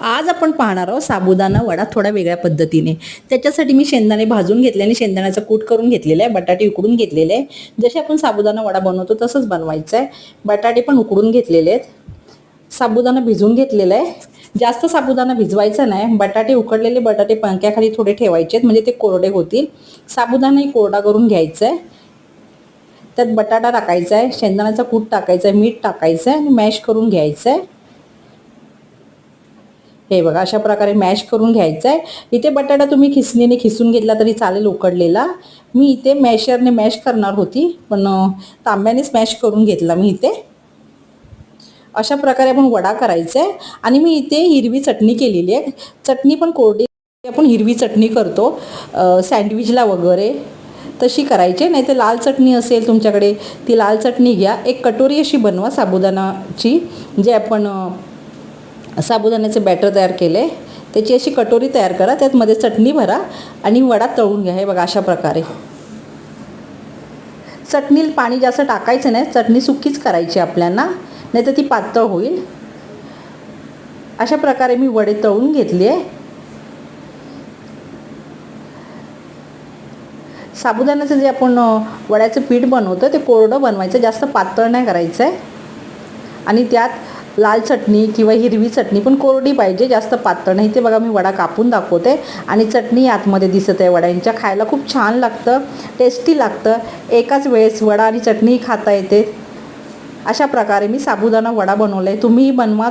आज आपण पाहणार आहोत साबुदाणा वडा थोडा वेगळ्या पद्धतीने। त्याच्यासाठी मी शेंगदाणे भाजून घेतले आणि शेंगदाण्याचा कूट करून घेतलेला आहे, बटाटे उकडून घेतलेले आहे। जसे आपण साबुदाणा वडा बनवतो तसंच बनवायचं आहे। बटाटे पण उकडून घेतलेले आहेत, साबुदाणा भिजवून घेतलेला आहे। जास्त साबुदाणा भिजवायचा नाही, बटाटे उकडलेले बटाटे पंख्याखाली थोडे ठेवायचे म्हणजे ते कोरडे होतील। साबुदाणाही कोरडा करून घ्यायचा आहे। त्यात बटाटा टाकायचा आहे, शेंगदाण्याचा कूट टाकायचा आहे, मीठ टाकायचं आहे आणि मॅश करून घ्यायचं आहे। हे बघा अशा प्रकारे मॅश करून घ्यायचं आहे। इथे बटाटा तुम्ही खिसणीने खिसून घेतला तरी चालेल उकडलेला। मी इथे मॅशरने मॅश करणार होती, पण तांब्यानेच मॅश करून घेतला मी इथे। अशा प्रकारे आपण वडा करायचा आहे। आणि मी इथे हिरवी चटणी केलेली आहे। चटणी पण कोरडी आपण हिरवी चटणी करतो सँडविचला वगैरे, तशी करायची। नाही तर लाल चटणी असेल तुमच्याकडे ती लाल चटणी घ्या। एक कटोरी अशी बनवा साबुदाणाची, जे आपण साबुदाण्याचे बॅटर तयार केले त्याची अशी कटोरी तयार करा, त्यात मध्ये चटणी भरा आणि वडा तळून घ्या। हे बघा अशा प्रकारे। चटणीला पाणी जास्त टाकायचं नाही, चटणी सुकीच करायची आपल्याला, नाही तर ती पातळ होईल। अशा प्रकारे मी वडे तळून घेतले। साबुदाण्याचं जे आपण वड्याचं पीठ बनवतो ते कोरडं बनवायचं, जास्त पातळ नाही करायचं आहे। आणि त्यात लाल चटणी किंवा हिरवी चटणी पण कोरडी पाहिजे, जास्त पातळ नाही। ते बघा मी वडा कापून दाखवते आणि चटणी आतमध्ये दिसत आहे वड्यांच्या। खायला खूप छान लागतं, टेस्टी लागतं। एकाच वेळेस वडा आणि चटणी खाता येते। अशा प्रकारे मी साबुदाणा वडा बनवला आहे, तुम्हीही बनवा।